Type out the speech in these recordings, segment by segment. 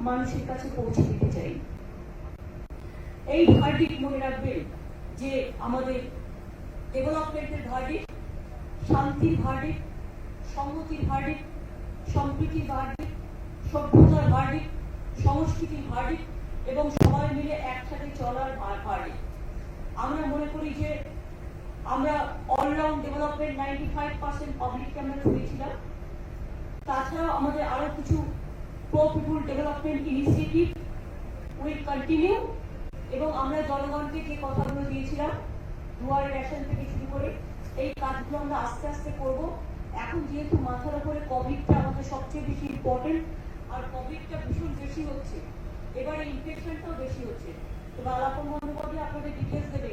মানুষের কাছে পৌঁছে দিতে চাই। এই ভার্ডিক্ট মনে রাখবেন যে আমাদের ডেভেলপমেন্টের ভার্ডিক্ট, শান্তির ভার্ডিক্ট, সংহতির ভার্ডিক্ট, সম্প্রীতির ভার্ডিক্ট, সভ্যতার ভার্ডিক্ট, সংস্কৃতির ভার্ডিক্ট এবং সবাই মিলে একসাথে চলার ভার্ডিক্ট। আমরা মনে করি যে আমরা অলরাউন্ড ডেভেলপমেন্ট 95% পাবলিককে আমরা ছড়িয়েছিলাম। তাছাড়াও আমাদের আরো কিছু pro people development initiative will continue এবং আমরা জনগণকে যে কথাগুলো দিয়েছিলাম দুয়ারে রেশন থেকে শুরু করে এই কাজগুলো আমরা আস্তে আস্তে করব। এখন যেহেতু মাথার উপরে কোভিডটা আমাদের সবচেয়ে বেশি ইম্পর্টেন্ট আর কোভিডটা ভীষণ বেশি হচ্ছে, এবারে ইনফেকশনটাও বেশি হচ্ছে। এবার আলাপন বন্দ্যোপাধ্যায় আপনাদের ডিটেলস দেবে।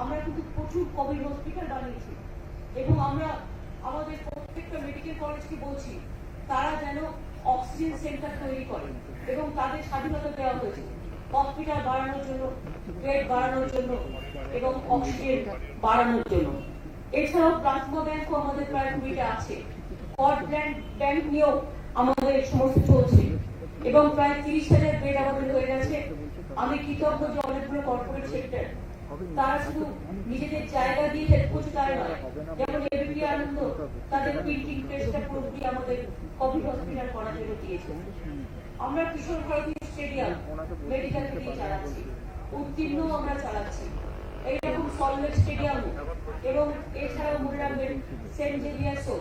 আমরা কিন্তু প্রচুর কোভিড হসপিটাল বানিয়েছি এবং আমরা আমাদের প্রত্যেকটা মেডিকেল কলেজকে বলছি তারা যেন অক্সিজেন সেন্টার তৈরি করে এবং তাদের স্বাধীনতা দেওয়া হয়েছে হসপিটাল বাড়ানোর জন্য, বেড বাড়ানোর জন্য এবং অক্সিজেন বাড়ানোর জন্য। এছাড়াও প্লাজমা ব্যাংকও আমাদের প্রায় 20টা আছে। কড ব্যাংক নিয়েও আমাদের সমস্ত চলছে এবং প্রায় 30,000 বেড আমাদের হয়ে গেছে। আমি কৃতজ্ঞ যে অনেকগুলো কর্পোরেট সেক্টর তারা শুধু নিজেদের জায়গা দিয়ে হেল্প করছে তাই নয়, যেমন এবিপি আনন্দ তাদের প্রিন্টিং প্রেসটা পুরোপুরি আমাদের কোভিড হসপিটাল করার জন্য দিয়েছে। আমরা কিশোর ভারতী স্টেডিয়াম মেডিকেল দিয়ে চালাচ্ছি, উত্তীর্ণ আমরা চালাচ্ছি। এইরকম সল্টলেক স্টেডিয়াম এবং এছাড়াও মনে রাখবেন সেন্ট জেভিয়ার্সও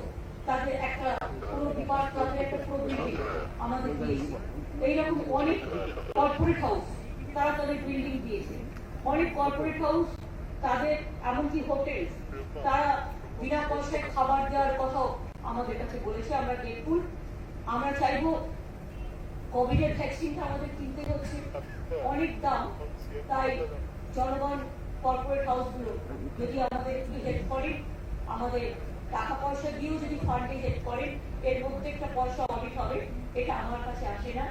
তাদের একটা পুরো ডিপার্টমেন্ট একটা পুরো বিল্ডিং আমাদের দিয়েছে। এইরকম অনেক কর্পোরেট হাউস তারা তাদের বিল্ডিং দিয়েছে। অনেক কর্পোরেট হাউস তাদের এমনকি হোটেল তারা বিনা পয়সায় খাবার দেওয়ার কথাও আমাদের কাছে বলেছে। আমরা গ্রেটফুল। আমরা চাইবো কোভিডের ভ্যাকসিনটা আমাদের কিনতে হচ্ছে অনেক দাম, তাই জনগণ কর্পোরেট হাউসগুলো যদি আমাদের একটু হেল্প করেন, আমাদের টাকা পয়সা দিয়েও যদি ফান্ডে হেল্প করেন, এর মধ্যে একটা পয়সা অডিট হবে। এটা আমার কাছে আসে না,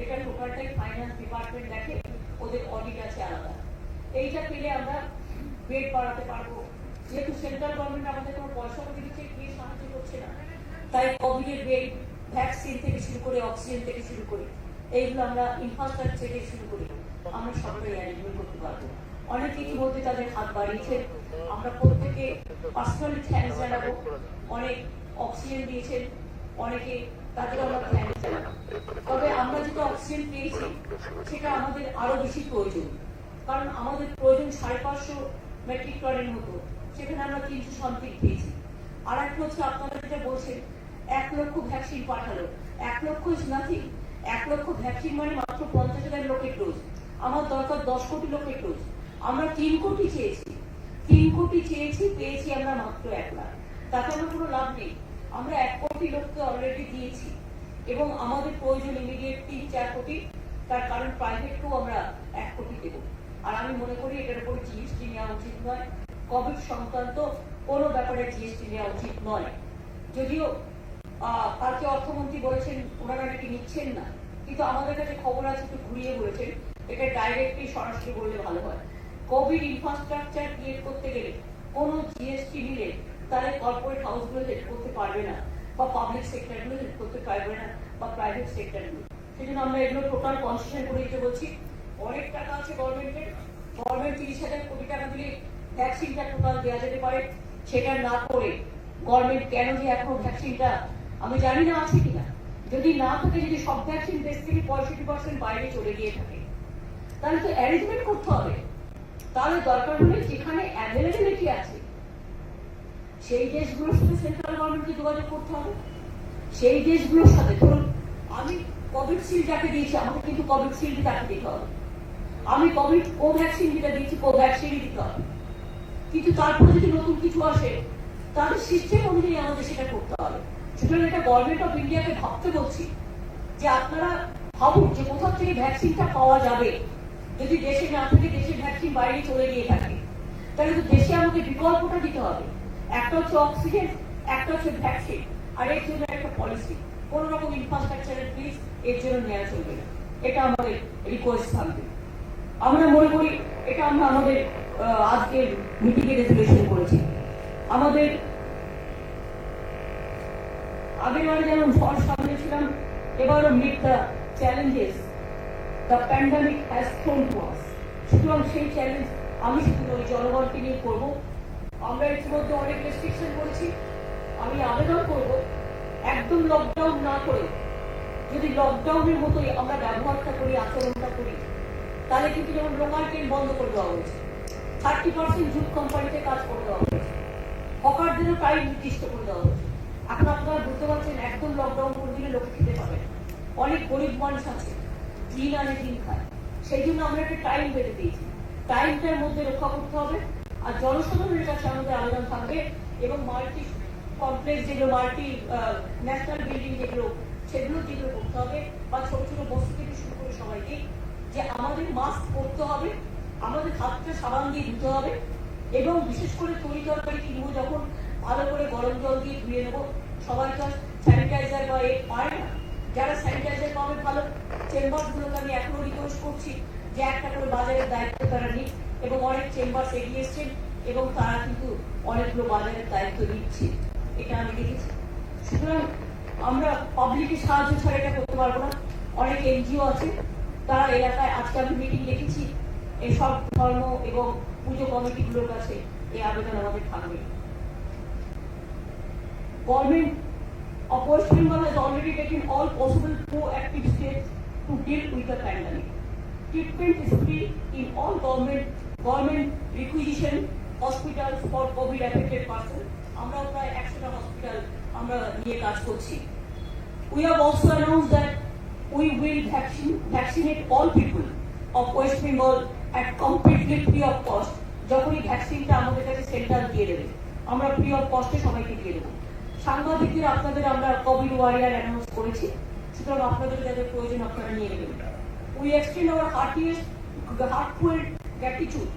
এটা টোটালটাই ফাইন্যান্স ডিপার্টমেন্ট দেখে, ওদের অডিট আছে আলাদা। এইটা পেলে আমরা বেড বাড়াতে পারবো। যেহেতু সেন্ট্রাল গভর্নমেন্ট আমাদের কোনো পয়সা দিচ্ছে গিয়ে সাহায্য করছে না, তাই কোভিডের বেড, ভ্যাকসিন থেকে শুরু করে অক্সিজেন থেকে শুরু করে এইগুলো আমরা ইনফ্রাস্ট্রাকচার থেকে শুরু করে আমরা সরকারি অ্যারেঞ্জমেন্ট করতে পারবো। অনেকে ইতিমধ্যে তাদের হাত বাড়িয়েছে, আমরা প্রত্যেকে পার্সোনালি থ্যাঙ্কস জানাবো। অনেক অক্সিজেন দিয়েছেন, অনেকে তাদের আমরা থ্যাঙ্কস জানাবো। তবে আমরা যেটা অক্সিজেন পেয়েছি সেটা আমাদের আরো বেশি প্রয়োজন, কারণ আমাদের প্রয়োজন 550 মেট্রিক টনের মতো, সেখানে আমরা 300 সামথিং পেয়েছি। আর একটা হচ্ছে আপনারা যেটা বলছেন 1 লক্ষ ভ্যাকসিন পাঠালো, 1 লক্ষ ইজ নাথিং। 1 লক্ষ ভ্যাকসিন মানে মাত্র 50,000 লোকের ডোজ। আমার দরকার 10 কোটি লোকের ডোজ। আমরা 3 কোটি চেয়েছি, 3 কোটি চেয়েছি, পেয়েছি আমরা মাত্র 1 লাখ। তাতে আমার কোনো লাভ নেই। আমরা 1 কোটি লোককে অলরেডি দিয়েছি এবং আমাদের প্রয়োজন ইমিডিয়েট 3-4 কোটি, তার কারণ প্রাইভেটকেও আমরা 1 কোটি দেবো। আর আমি মনে করি এটার উপর জিএসটি নেওয়া উচিত নয়, কোভিড সংক্রান্ত কোনো ব্যাপারে জিএসটি নেওয়া উচিত নয়। যদিও কালকে অর্থমন্ত্রী বলেছেন ওনারা নাকি নিচ্ছেন না, কিন্তু আমাদের কাছে খবর আছে একটু ঘুরিয়ে বলেছেন এটা ডাইরেক্টলি সরাসরি বললে ভালো হয়। কোভিড ইনফ্রাস্ট্রাকচার ক্রিয়েট করতে গেলে কোনো জিএসটি নিলে তাহলে কর্পোরেট হাউসগুলো হেল্প করতে পারবে না, বা পাবলিক সেক্টরগুলো হেল্প করতে পারবে না, বা প্রাইভেট সেক্টরগুলো। সেই জন্য আমরা এগুলো টোটাল কনসেশন করে দিতে বলছি। অনেক টাকা আছে গভর্নমেন্টের, গভর্নমেন্ট 30,000 কোটি টাকা দিলে ভ্যাকসিনটা টোটাল দেওয়া যেতে পারে। সেটা না করে গভর্নমেন্ট কেন যে এখনো ভ্যাকসিনটা আমি জানি না আছে কিনা, যদি না থাকে, যদি সব ভ্যাকসিন দেশ থেকে 65% বাইরে চলে গিয়ে থাকে, তাহলে তো অ্যারেঞ্জমেন্ট করতে হবে। তাহলে দরকার হলে যেখানে অ্যাভেলেবিলিটি আছে সেই দেশগুলোর সাথে সেন্ট্রাল গভর্নমেন্টকে যোগাযোগ করতে হবে। সেই দেশগুলোর সাথে, ধরুন আমি কোভিডশিল্ড যাকে দিয়েছি আমাকে কিন্তু কোভিডশিল্ড তাকে দিতে হবে। আমি কোভ্যাক্সিন যেটা দিয়েছি কোভ্যাক্সিনই দিতে হবে। কিন্তু তারপরে যদি নতুন কিছু আসে তাদের সিস্টেম অনুযায়ী আমাদের সেটা করতে হবে। সুতরাং এটা গভর্নমেন্ট অফ ইন্ডিয়াকে ভাবতে বলছি যে আপনারা ভাবুন যে কোথা থেকে ভ্যাকসিনটা পাওয়া যাবে। যদি দেশে না থেকে দেশের ভ্যাকসিন বাইরে চলে গিয়ে থাকে, তাহলে তো দেশে আমাকে বিকল্পটা দিতে হবে। একটা হচ্ছে অক্সিজেন, একটা হচ্ছে ভ্যাকসিন, আর এর জন্য একটা পলিসি, কোন রকম ইনফ্রাস্ট্রাকচারের প্লিজ এর জন্য নেওয়া চলবে না। এটা আমাদের রিকোয়েস্ট থাকবে। আমরা মনে করি এটা আমরা আমাদের আজকের মিটিংয়ে রেজুলেশন করেছি। আমাদের আগেরবারে যেমন ঝড় সামলেছিলাম, এবারও meet the challenges the pandemic has thrown to us. সুতরাং সেই চ্যালেঞ্জ আমি শুধু ওই জনগণকে নিয়ে করবো। আমরা ইতিমধ্যে অনেক রেস্ট্রিকশন করেছি। আমি আবেদন করব একদম লকডাউন না করে যদি লকডাউনের মতোই আমরা ব্যবহারটা করি, আচরণটা করি, তাহলে কিন্তু যেমন লোকাল ট্রেন বন্ধ করে দেওয়া হয়েছে, 30% জুট কোম্পানিতে কাজ করে দেওয়া হয়েছে, হকারদেরও টাইম নির্দিষ্ট করে দেওয়া হয়েছে। এখন আপনারা বুঝতে পারছেন একদম লকডাউন করে দিলে লোকে খেতে পাবে। অনেক গরিব মানুষ আছে, দিন আনে দিন খায়, সেই জন্য আমরা একটা টাইম বেঁধে দিয়েছি। টাইমটার মধ্যে রক্ষা করতে হবে। আর জনসাধারণের কাছে আমাদের আবেদন থাকবে এবং মাল্টি কমপ্লেক্স যেগুলো, মাল্টি ন্যাশনাল বিল্ডিং যেগুলো, সেগুলো করতে হবে, বা ছোট ছোট বস্তু থেকে শুরু করে সবাইকে, যে আমাদের মাস্ক পরতে হবে, আমাদের হাতটা সাবান দিয়ে ধুতে হবে, এবং বিশেষ করে তরি তরকারি কিনবো যখন ভালো করে গরম জল দিয়ে ধুয়ে নেবো। সবাই তো স্যানিটাইজার বা পায় না, যারা স্যানিটাইজার পাবে ভালো। চেম্বারগুলোকে আমি এখনো রিকোয়েস্ট করছি যে একটা করে বাজারের দায়িত্ব তারা নিক, এবং অনেক চেম্বার এগিয়ে এসছেন এবং তারা কিন্তু অনেকগুলো বাজারের দায়িত্ব নিচ্ছে, এটা আমি দেখেছি। সুতরাং আমরা পাবলিকের সাহায্য ছাড়া এটা করতে পারবো না। অনেক এনজিও আছে, তারা এলাকায়, আজকে আমি মিটিং দেখেছি, এসব ধর্ম এবং পুজো কমিটিগুলোর কাছে এই আবেদন আমাদের থাকবে। Government of West Bengal has already taken all possible proactive steps to deal with the pandemic. Treatment is free in all government requisition hospitals for COVID affected persons. আমরা প্রায় 100টা হসপিটাল আমরা নিয়ে কাজ করছি। We have also announced that we will vaccinate all people of West Bengal at completely free of cost. যখনই ভ্যাকসিনটা আমাদের কাছে সেন্ট্রাল দিয়ে দেবে, আমরা ফ্রি অফ কস্টে সবাইকে দিয়ে দেবো। সাংবাদিকদের আপনাদের আমরা কোভিড ওয়ারিয়ার অ্যানাউন্স করেছি, সুতরাং আপনাদের যাদের প্রয়োজন আপনারা নিয়ে নেবেন। We extend our heartfelt gratitude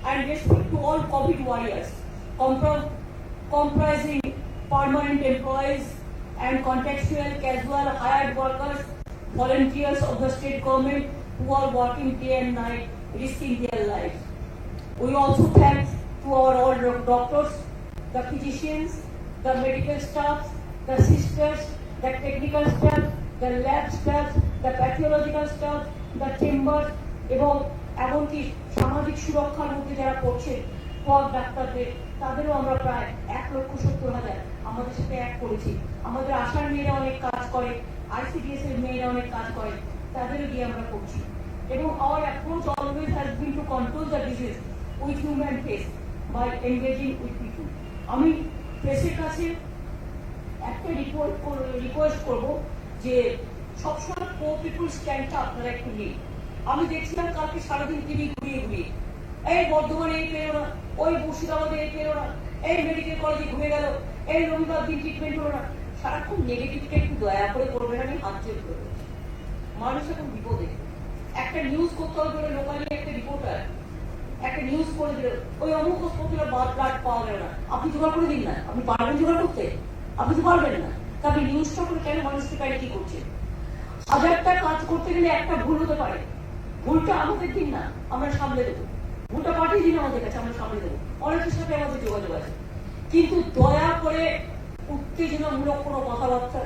and respect to all COVID warriors, comprising permanent employees and contractual, casual, hired workers, volunteers of the state government who are working day and night, risking their lives. We also thank to our all doctors, the physicians, the medical staff, the sisters, the technical staff, the lab staff, the pathological staff, the chambers, এবং এমনকি সামাজিক সুরক্ষার মধ্যে যারা পড়ছেন পদ ডাক্তারদের, তাদেরও আমরা প্রায় 1,70,000 আমাদের সাথে এক করেছি। আমাদের আশার মেয়েরা অনেক কাজ করে, ICDS এর মেয়েরা অনেক কাজ করে, তাদেরও দিয়ে আমরা করছি। এবং our approach always has been to control the disease with human face by engaging with people. আমি প্রেসের কাছে একটা রিকোয়েস্ট করব যে সবসময় পিপুল স্ট্যান্ডটা আপনারা একটু নিন। আমি দেখছিলাম কালকে সারাদিন টিভি ঘুরিয়ে এই বর্ধমানে এই পেলো না, ওই মুর্শিদাবাদে এই পেলো না, এই মেডিকেল কলেজে ঘুরে গেল, এই রবিবার দিন ট্রিটমেন্ট হলো না। সারাক্ষণ নেগেটিভটা একটু দয়া করে করবেন, আমি হাত জোর করবো। মানুষ এখন বিপদে, একটা নিউজ করতে হবে, লোকালি একটা রিপোর্টার একটা নিউজ করে দিল, ওই অমুক হসপিটালে ব্লাড পাওয়া গেল না, আপনি জোগাড় করে দিন না। আপনি পারবেন জোগাড় করতে? আপনি তো পারবেন না। তবে নিউজটা করে কেন মানুষকে পারে কি করছে? 1000টা কাজ করতে গেলে একটা ভুল হতে পারে, ভুলটা আমাদের দিন না, আমরা সামলে দেবো। ভুলটা পাঠিয়ে দিন আমাদের কাছে, আমরা সামলে দেবো। অনেকের সাথে আমাদের যোগাযোগ আছে, কিন্তু দয়া করে উত্তেজনামূলক কোনো কথাবার্তা,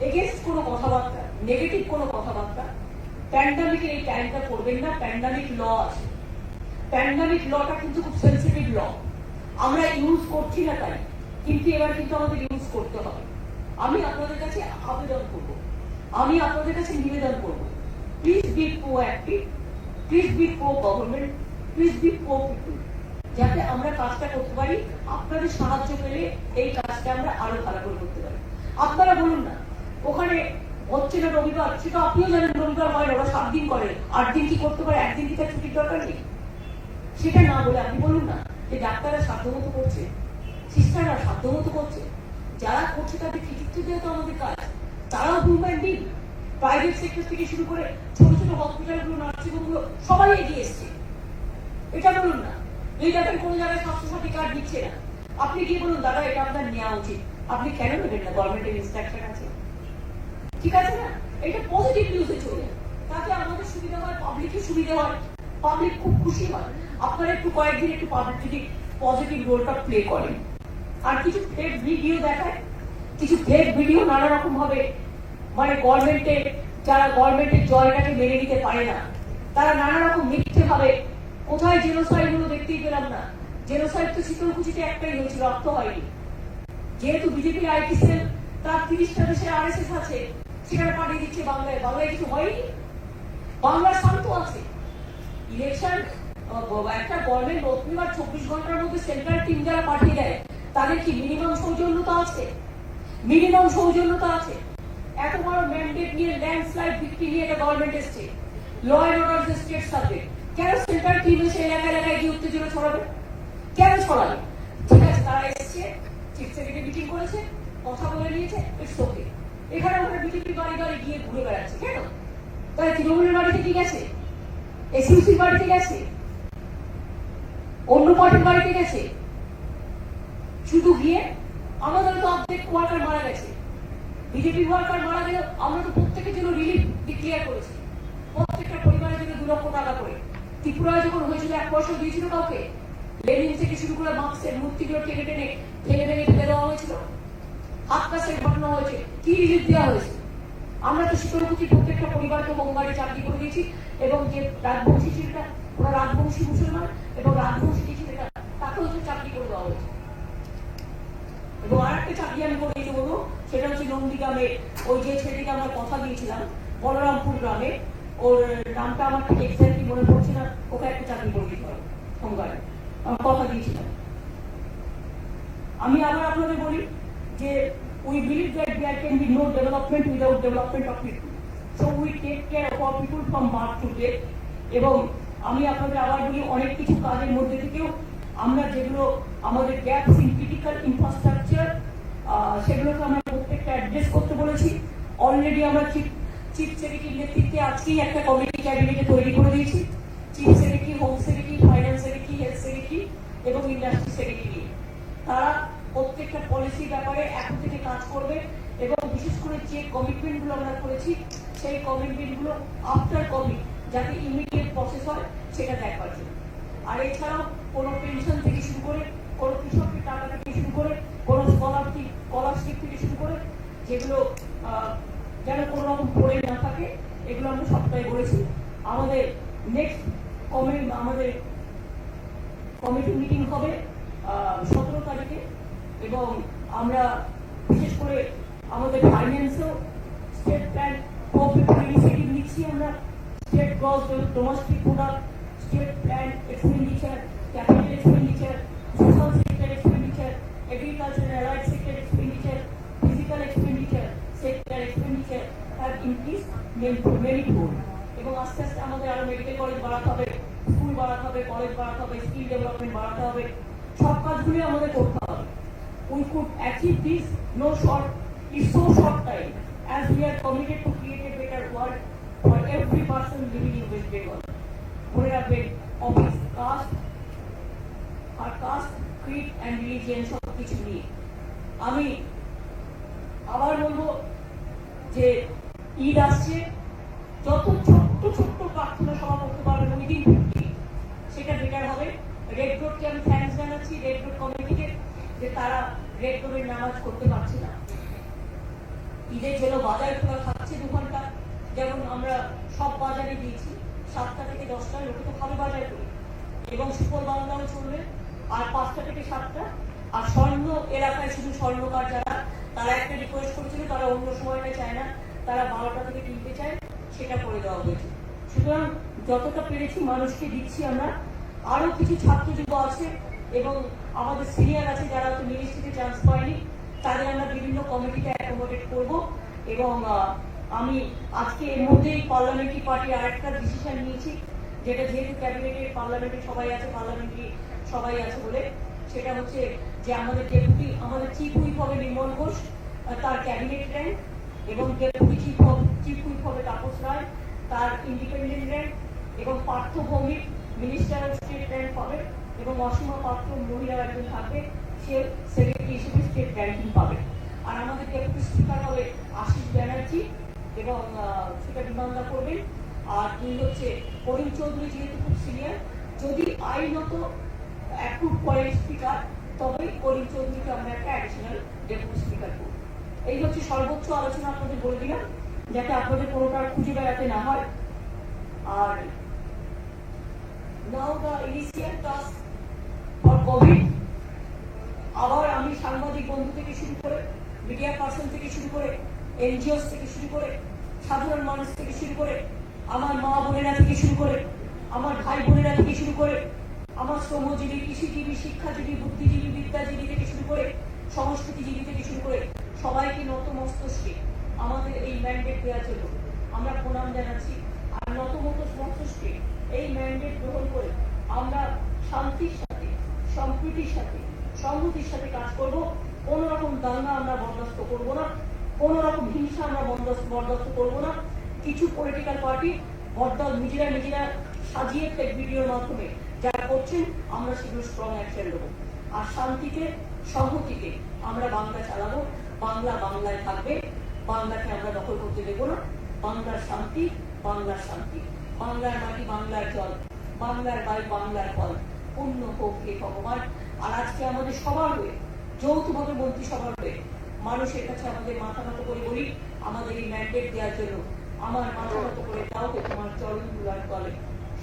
এগেন্স্ট কোনো কথাবার্তা, নেগেটিভ কোনো কথাবার্তা প্যান্ডামিকের এই টাইমটা করবেন না। প্যান্ডামিক ল আছে, প্যান্ডামিক লটা কিন্তু খুব সেন্সিটিভ ল, আমরা ইউজ করছি না তাই, কিন্তু এবার কিন্তু আমাদের ইউজ করতে হবে। আমি আপনাদের কাছে আবেদন করব, আমি আপনাদের কাছে নিবেদন করব, please be proactive, please be pro government, please be pro people, যাতে আমরা কাজটা করতে পারি। আপনাদের সাহায্য পেলে এই কাজটা আমরা আরো ভালো করে করতে পারি। আপনারা বলুন না ওখানে হচ্ছে না রবিবার, সেটা আপনিও জানেন রবিবার হয়, ওরা 7 দিন করে, 8 দিন কি করতে পারে, একদিন কি তার ছুটির দরকার নেই? সেটা না বলে আপনি বলুন না যে ডাক্তাররা সাধ্যমতো করছে, সিস্টাররা সাধ্যমতো করছে, যারা করছে তাদের কৃতিত্ব দেওয়া তো আমাদের কাজ। তারাও হিউম্যান বিং, প্রাইভেট সেক্টর থেকে শুরু করে ছোট ছোট হসপিটালগুলো, নার্সিংহোমগুলো সবাই এগিয়ে এসছে। এটা বলুন না এই দেখেন কোনো জায়গায় স্বাস্থ্যসাথী কার্ড দিচ্ছে না, আপনি কি বলুন দাদা এটা আপনার নেওয়া উচিত, আপনি কেন নেবেন না? গভর্নমেন্টের ইনস্ট্রাকশন আছে, ঠিক আছে না? এটা পজিটিভ নিউজে চলে, তাতে আমাদের সুবিধা হয়, পাবলিকের সুবিধা হয়, পাবলিক খুব খুশি হয়। আপনারা একটু কয়েকদিন একটু পাবলিক যদি পজিটিভ রোলটা প্লে করেন। আর কিছু ফেক ভিডিও দেখায়, কিছু ফেক ভিডিও নানা রকম ভাবে মানে গভর্নমেন্টের যারা গভর্নমেন্টের জয়টাকে মেনে নিতে পারে না, তারা নানা রকম মিথ্যে ভাবে কোথায় জেনোসাইড হলো দেখতেই পেলাম না। জেনোসাইড তো শীতলকুচিতে একটাই হয়েছিল, রক্ত হয়নি। যেহেতু বিজেপি আইটি সেল তার 30টা দেশে আরএসএস আছে, সেখানে পাঠিয়ে দিচ্ছে বাংলায়। বাংলায় কিছু হয়নি, বাংলা শান্ত আছে। ইলেকশন একটা গভর্নমেন্ট ওপেনিং 24 ঘন্টার মধ্যে সেন্ট্রাল টিম যারা পাঠিয়ে দেয়, তাদের কি মিনিমাম সৌজন্যতা আছে? মিনিমাম সৌজন্যতা আছে? এত বড় ম্যান্ডেট নিয়ে ল্যান্ডস্লাইড ভিক্টরি নিয়ে একটা গভর্নমেন্ট এসছে, law and order state subject. কেন সেন্ট্রাল টিম এসে এলাকা এলাকায় গিয়ে উত্তেজনা ছড়াবে? কেন ছড়াবে? ঠিক আছে, তারা এসছে, চিফ সেক্রেটারি মিটিং করেছে, কথা বলে নিয়েছে, ইটস ওকে। এখানে ওখানে বিজেপি বাড়ি বাড়ি গিয়ে ঘুরে বেড়াচ্ছে কেন? তারা তৃণমূলের বাড়িতে কি গেছে? এসইউসির বাড়িতে গেছে, অন্য পার্টির বাড়িতে গেছে, শুধু গিয়ে আমাদের তো অর্ধেক ওয়ার্কার মারা গেছে। বিজেপি ওয়ার্কার মারা গেলে আমরা তো প্রত্যেকের জন্য রিলিফ ডিক্লেয়ার করেছি, প্রত্যেকটা পরিবারের জন্য 2 লক্ষ টাকা করে। ত্রিপুরায় যখন হয়েছিল 1 পয়সা দিয়েছিল কাউকে? লেনিন থেকে শুরু করে মার্ক্সের মূর্তিগুলো টেনে টেনে ভেঙে ভেঙে ফেলে দেওয়া হয়েছিল, হাত কাছের ঘটনা হয়েছে, কি রিলিফ দেওয়া হয়েছে? আমরা তো শীতলকুচির প্রত্যেকটা পরিবারকে হোমগার্ডে চাকরি করে দিয়েছি, এবং যে রাজবংশী ছেলেটা, ওরা রাজবংশী মুসলমান, এবং রাজবংশী যে ছেলেটা, তাকেও তো চাকরি করে দেওয়া হয়েছে। এবং আর একটা চাকরি আমি করে দিতে বলবো, সেটা হচ্ছে নন্দীগ্রামে ওই যে ছেলেটিকে আমরা কথা দিয়েছিলাম, বলরামপুর গ্রামে, ওর নামটা আমার ঠিক এক্স্যাক্টলি মনে পড়ছে না, ওকে একটা চাকরি করে দিতে হবে হোমগার্ডে, আমার কথা দিয়েছিলাম। আমি আবার আপনাদের বলি যে we believe that there can be no development without development of people. So we take care of our people from birth to death. এবং আমি আপনাদের আবার বলি, অনেক কিছু কাজের মধ্যে থেকেও আমরা যেগুলো আমাদের গ্যাপস ইন ক্রিটিক্যাল ইনফ্রাস্ট্রাকচার, সেগুলোকে আমরা প্রত্যেকটা অ্যাড্রেস করতে বলেছি। অলরেডি আমরা চিফ সেক্রেটারির নেতৃত্বে আজকেই একটা কমিটি ক্যাবিনেটে তৈরি করে দিয়েছি। Chief secretary, home secretary, finance secretary, health secretary এবং ইন্ডাস্ট্রি সেক্রেটারি, তারা প্রত্যেকটা পলিসির ব্যাপারে এখন থেকে কাজ করবে। এবং বিশেষ করে যে কমিটমেন্ট গুলো আমরা করেছি, সেই কমিটমেন্ট গুলো আফটার কোভিড যাতে ইমিডিয়েট প্রসেস হয় সেটা দেখবার জন্য। আর এছাড়াও কোনো পেনশন থেকে শুরু করে, কোনো কৃষকের টাকা থেকে শুরু করে, কোনো স্কলারশিপ থেকে শুরু করে, যেগুলো যেন কোনো রকম পড়ে না থাকে, এগুলো আমরা সপ্তাহে করেছি। আমাদের নেক্সট আমাদের কমিটি মিটিং হবে 17 তারিখে, এবং আমরা বিশেষ করে আমাদের ফাইন্যান্সও স্টেট প্ল্যান ইনিশিয়েটিভ নিচ্ছি। আমরা state gross domestic product, state plan expenditure, capital expenditure, social sector expenditure, agriculture allied sector expenditure, physical expenditure, sector expenditure have increase manifold. এবং আস্তে আস্তে আমাদের আরো মেডিকেল কলেজ বাড়াতে হবে, স্কুল বাড়াতে হবে, কলেজ বাড়াতে হবে, স্কিল ডেভেলপমেন্ট বাড়াতে হবে, সব কাজগুলি আমাদের করতে হবে। We could achieve this in so short time, as we are committed to create a better world for every person living in West Bengal. মনে রাখবেন, অফিস কাস্ট, ক্রিড অ্যান্ড রিলিজিয়ন সব কিছু নিয়ে। আমি আবার বলবো যে ঈদ আসছে, যত ছোট্ট ছোট্ট প্রার্থনা সভা করতে পারবেন উইদিন 50, সেটা বেটার হবে। রেড রোডকে আমি থ্যাঙ্কস জানাচ্ছি, রেড রোড কমিটিকে, যে তারা রেড রোডের নামাজ করতে পারছে না। ঈদের জন্য বাজার খোলা থাকছে 2 ঘন্টা, যেমন আমরা সব বাজারে দিয়েছি 7টা থেকে 10টা, লোকে তো ভালো বাজার করি, এবং সুপর বাংলাও চলবে, আর 5টা থেকে 7টা। আর স্বর্ণ এলাকায় শুধু স্বর্ণকার যারা, তারা একটা রিকোয়েস্ট করেছিল, তারা অন্য সময়টা চায় না, তারা 12টা থেকে কিনতে চায়, সেটা করে দেওয়া হয়েছে। সুতরাং যতটা পেরেছি মানুষকে দিচ্ছি আমরা। আরো কিছু ছাত্র যুব আছে এবং আমাদের সিনিয়র আছে যারা তো মিনিস্ট্রিতে চান্স পায়নি, তাদের আমরা বিভিন্ন কমিটিতে অ্যাকোমোডেট করব। এবং আমি আজকে এর মধ্যেই পার্লামেন্টারি পার্টি আরেকটা ডিসিশন নিয়েছি, যেটা যেহেতু ক্যাবিনেটের পার্লামেন্টে সবাই আছে, পার্লামেন্টারি সবাই আছে বলে, সেটা হচ্ছে যে আমাদের ডেপুটি, আমাদের চিফ হুইপ হবে নির্মল ঘোষ, তার ক্যাবিনেট র্যাঙ্ক, এবং ডেপুটি চিফ হুইপ হবে তাপস রায়, তার ইন্ডিপেন্ডেন্ট র্যাঙ্ক, এবং Partha Bhowmik minister of state rank পাবে, এবং অসীমা পাত্র মহিলা একজন থাকবে, সে সেক্রেটারি হিসেবে স্টেট র্যাঙ্কিং পাবে। আর আমাদের ডেপুটি স্পিকার হবে আশিস ব্যানার্জি, এবং সেটা বিমানদা করবেন। আর 2 হচ্ছে করিম চৌধুরী, যেহেতু খুব সিনিয়র, যদি আইনত অ্যাপ্রুভ করেন স্পিকার, তবেই করিম চৌধুরীকে আমরা একটা অ্যাডিশনাল ডেপুটি স্পিকার করব। এই হচ্ছে সর্বোচ্চ আলোচনা আপনাদের বলে দিলাম। যাতে আপনাদের কোনোটা খুঁজে বেড়াতে না হয়। আর now the initial task for COVID, আবার আমি সাংবাদিক বন্ধু থেকে শুরু করে, মিডিয়া পার্সন থেকে শুরু করে, এনজিওস থেকে শুরু করে, সাধারণ মানুষ থেকে শুরু করে, আমার মা বোনেরা থেকে শুরু করে, আমার ভাই বোনেরা থেকে শুরু করে, আমার শ্রমজীবী, কৃষিজীবী, শিক্ষাজীবী, বুদ্ধিজীবী, বিদ্যাজীবী থেকে শুরু করে, সংস্কৃতিজীবী থেকে শুরু করে সবাইকে নতমস্তকে আমাদের এই ম্যান্ডেট দেওয়ার জন্য আমরা প্রণাম জানাচ্ছি। আর নতমস্তকে এই ম্যান্ডেট গ্রহণ করে আমরা শান্তির সাথে, সম্প্রীতির সাথে, সংহতির সাথে কাজ করব। কোন রকম দাঙ্গা আমরা বরদাস্ত করব না, কোন রকম হিংসা আমরা বরদাস্ত করব না। কিছু পলিটিক্যাল পার্টি বরদাস্ত নিজেরা সাজিয়ে ফেক ভিডিওর মাধ্যমে যারা করছেন, আমরা সেগুলো স্ট্রং অ্যাকশন দেবো। আর শান্তিতে, সংহতিতে আমরা বাংলা চালাবো। বাংলা বাংলায় থাকবে, বাংলাকে আমরা দখল করতে দেবো না। বাংলার শান্তি, বাংলার শান্তি, বাংলার মাটি, বাংলার জল, বাংলার বায়ু, বাংলার ফল, পূর্ণ হোক হে ভগবান। আর আজকে আমাদের সবার হয়ে, যৌথভাবে মন্ত্রিসভার হয়ে মানুষের কাছে আমাদের মাথা নত করে বলি, আমাদের এই ম্যান্ডেট দেওয়ার জন্য আমার মাথা নত করে দাও হে তোমার চরণ ধুলার তলে,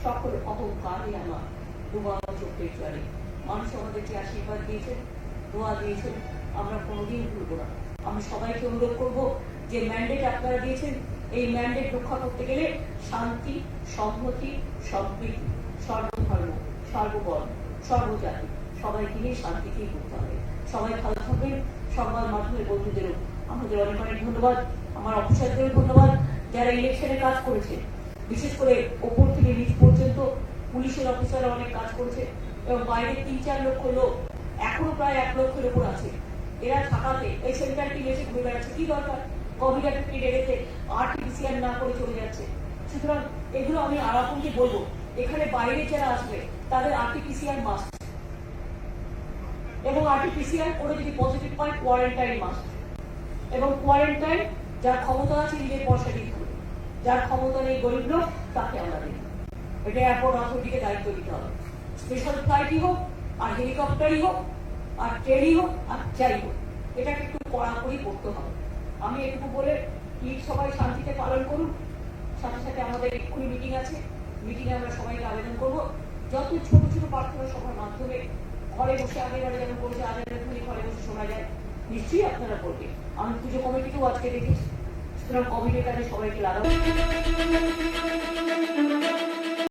সকল অহংকারই আমার ডুবানো চোখের জলে। মানুষ আমাদেরকে আশীর্বাদ দিয়েছেন, দোয়া দিয়েছেন, আমরা কোনোদিন ভুলবো না। আমি সবাইকে অনুরোধ করব যে ম্যান্ডেট আপনারা দিয়েছেন, এই ম্যান্ডেট রক্ষা করতে গেলে শান্তি, সংহতি, সম্প্রীতি, সর্বধর্ম, সর্ববর্ণ, সর্বজাতি সবাইকে নিয়ে শান্তিকেই করতে হবে। সবাই ভালো থাকবেন। সংবাদ মাধ্যমের বন্ধুদেরও আমাদের অনেক অনেক ধন্যবাদ, আমার অফিসারদেরও ধন্যবাদ যারা ইলেকশনে কাজ করেছে, বিশেষ করে ওপর থেকে নিচ পর্যন্ত পুলিশের অফিসাররা অনেক কাজ করেছে এবং বাইরে ৩-৪ লক্ষ লোক, এখনো প্রায় ১ লক্ষের উপর আছে। এরা থাকাতে এই সেন্টার টিম এসে ঘুরে বেড়াচ্ছে, কি দরকার? কোভিড এড়েতে আরটিপিসিআর না করে চলে যাচ্ছে। সুতরাং এগুলো আমি আরাপনকে বলবো, এখানে বাইরে যারা আসবে তাদের আরটিপিসিআর মাস্ট, এবং আরটিপিসিআর করে যদি পজিটিভ পায় কোয়ারেন্টাইন মাস্ট, এবং কোয়ারেন্টাইন যার ক্ষমতা আছে নিজের পয়সা দিতে হবে, যার ক্ষমতা নেই গরিব লোক তাকে আমরা দিই। এটা এয়ারপোর্ট অথরিটিকে দায়িত্ব দিতে হবে। স্পেশাল ফ্লাইটই হোক, আর হেলিকপ্টারই হোক, আর ট্রেনই হোক, আর যাই হোক, এটাকে একটু কড়াকড়ি করতে হবে। আমি এটুকু বলে ঈদ সবাই শান্তিতে পালন করুন। সাথে সাথে আমাদের এক্ষুনি মিটিং আছে, মিটিংয়ে আমরা সবাইকে আবেদন করবো যত ছোট ছোট প্রার্থনা সভার মাধ্যমে ঘরে বসে, আগের বারে যেমন করেছে আজানের ধ্বনি ঘরে বসে শোনা যায়, নিশ্চয়ই আপনারা করবেন। আমি পুজো কমিটিকেও আজকে দেখেছি। সুতরাং কোভিডের কাজে সবাইকে লাগাবো।